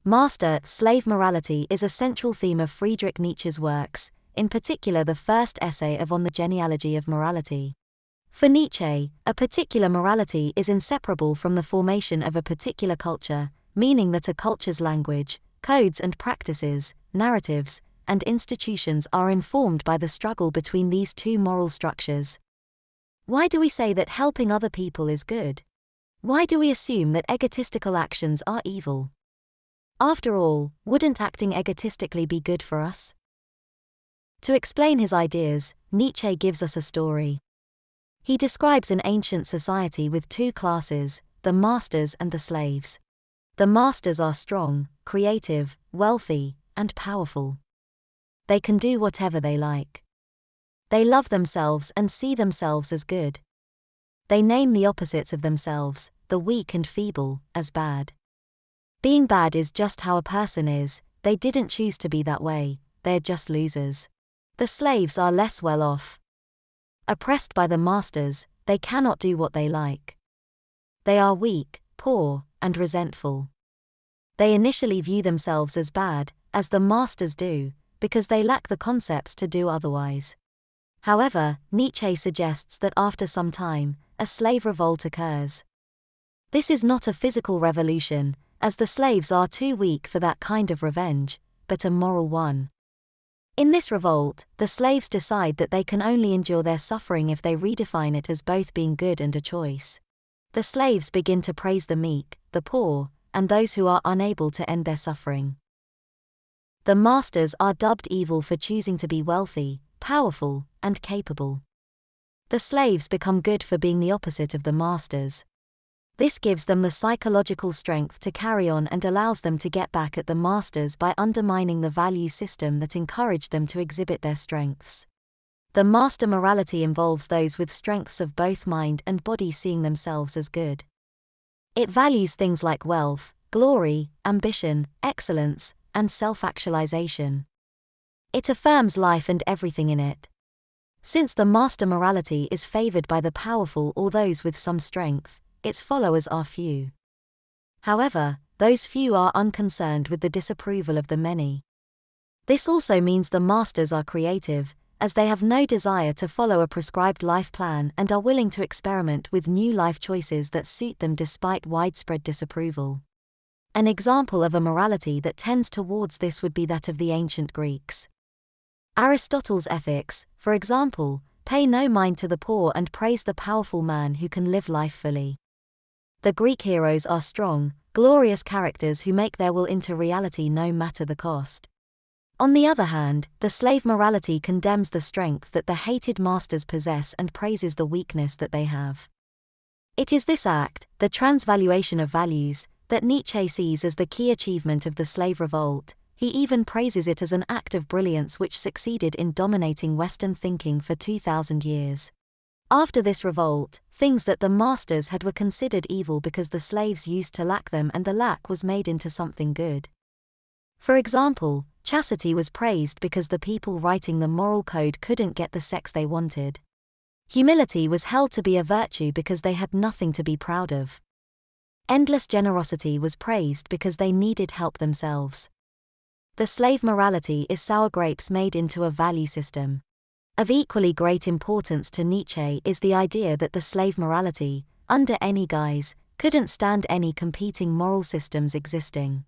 Master-slave morality is a central theme of Friedrich Nietzsche's works, in particular the first essay of On the Genealogy of Morality. For Nietzsche, a particular morality is inseparable from the formation of a particular culture, meaning that a culture's language, codes and practices, narratives, and institutions are informed by the struggle between these two moral structures. Why do we say that helping other people is good? Why do we assume that egotistical actions are evil? After all, wouldn't acting egotistically be good for us? To explain his ideas, Nietzsche gives us a story. He describes an ancient society with two classes, the masters and the slaves. The masters are strong, creative, wealthy, and powerful. They can do whatever they like. They love themselves and see themselves as good. They name the opposites of themselves, the weak and feeble, as bad. Being bad is just how a person is, they didn't choose to be that way, they're just losers. The slaves are less well off. Oppressed by the masters, they cannot do what they like. They are weak, poor, and resentful. They initially view themselves as bad, as the masters do, because they lack the concepts to do otherwise. However, Nietzsche suggests that after some time, a slave revolt occurs. This is not a physical revolution, as the slaves are too weak for that kind of revenge, but a moral one. In this revolt, the slaves decide that they can only endure their suffering if they redefine it as both being good and a choice. The slaves begin to praise the meek, the poor, and those who are unable to end their suffering. The masters are dubbed evil for choosing to be wealthy, powerful, and capable. The slaves become good for being the opposite of the masters. This gives them the psychological strength to carry on and allows them to get back at the masters by undermining the value system that encouraged them to exhibit their strengths. The master morality involves those with strengths of both mind and body seeing themselves as good. It values things like wealth, glory, ambition, excellence, and self-actualization. It affirms life and everything in it. Since the master morality is favored by the powerful or those with some strength, its followers are few. However, those few are unconcerned with the disapproval of the many. This also means the masters are creative, as they have no desire to follow a prescribed life plan and are willing to experiment with new life choices that suit them despite widespread disapproval. An example of a morality that tends towards this would be that of the ancient Greeks. Aristotle's ethics, for example, pay no mind to the poor and praise the powerful man who can live life fully. The Greek heroes are strong, glorious characters who make their will into reality no matter the cost. On the other hand, the slave morality condemns the strength that the hated masters possess and praises the weakness that they have. It is this act, the transvaluation of values, that Nietzsche sees as the key achievement of the slave revolt. He even praises it as an act of brilliance which succeeded in dominating Western thinking for 2,000 years. After this revolt, things that the masters had were considered evil because the slaves used to lack them and the lack was made into something good. For example, chastity was praised because the people writing the moral code couldn't get the sex they wanted. Humility was held to be a virtue because they had nothing to be proud of. Endless generosity was praised because they needed help themselves. The slave morality is sour grapes made into a value system. Of equally great importance to Nietzsche is the idea that the slave morality, under any guise, couldn't stand any competing moral systems existing.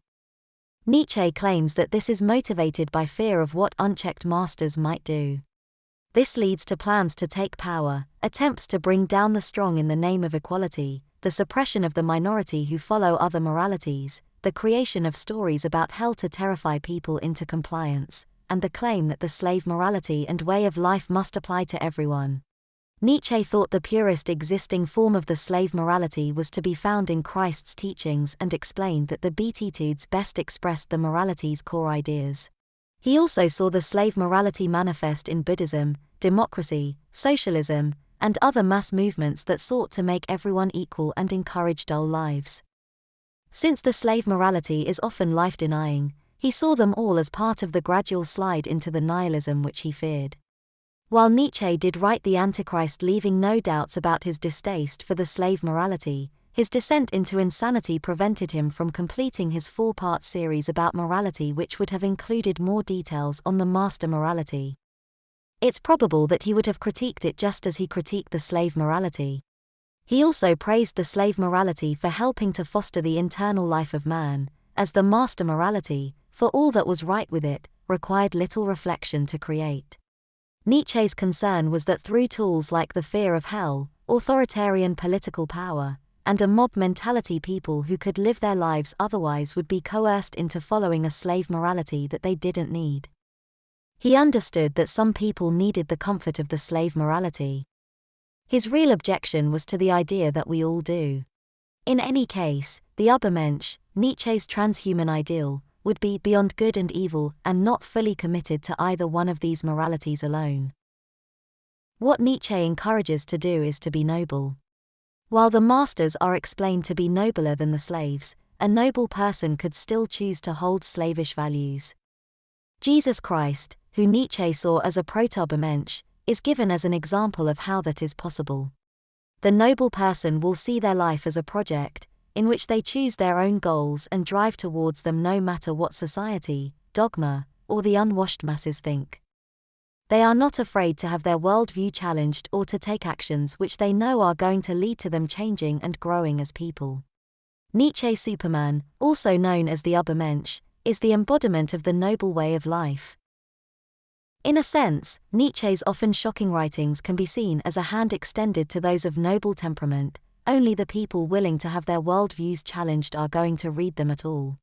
Nietzsche claims that this is motivated by fear of what unchecked masters might do. This leads to plans to take power, attempts to bring down the strong in the name of equality, the suppression of the minority who follow other moralities, the creation of stories about hell to terrify people into compliance, and the claim that the slave morality and way of life must apply to everyone. Nietzsche thought the purest existing form of the slave morality was to be found in Christ's teachings and explained that the Beatitudes best expressed the morality's core ideas. He also saw the slave morality manifest in Buddhism, democracy, socialism, and other mass movements that sought to make everyone equal and encourage dull lives. Since the slave morality is often life-denying, he saw them all as part of the gradual slide into the nihilism which he feared. While Nietzsche did write the Antichrist leaving no doubts about his distaste for the slave morality, His descent into insanity prevented him from completing his 4-part series about morality, which would have included more details on the master morality. It's probable that he would have critiqued it just as he critiqued the slave morality. He also praised the slave morality for helping to foster the internal life of man, as the master morality, for all that was right with it, required little reflection to create. Nietzsche's concern was that through tools like the fear of hell, authoritarian political power, and a mob mentality, people who could live their lives otherwise would be coerced into following a slave morality that they didn't need. He understood that some people needed the comfort of the slave morality. His real objection was to the idea that we all do. In any case, the Übermensch, Nietzsche's transhuman ideal, would be beyond good and evil and not fully committed to either one of these moralities alone. What Nietzsche encourages to do is to be noble. While the masters are explained to be nobler than the slaves, a noble person could still choose to hold slavish values. Jesus Christ, who Nietzsche saw as a proto-Übermensch, is given as an example of how that is possible. The noble person will see their life as a project, in which they choose their own goals and drive towards them no matter what society, dogma, or the unwashed masses think. They are not afraid to have their worldview challenged or to take actions which they know are going to lead to them changing and growing as people. Nietzsche's Superman, also known as the Übermensch, is the embodiment of the noble way of life. In a sense, Nietzsche's often shocking writings can be seen as a hand extended to those of noble temperament. Only the people willing to have their worldviews challenged are going to read them at all.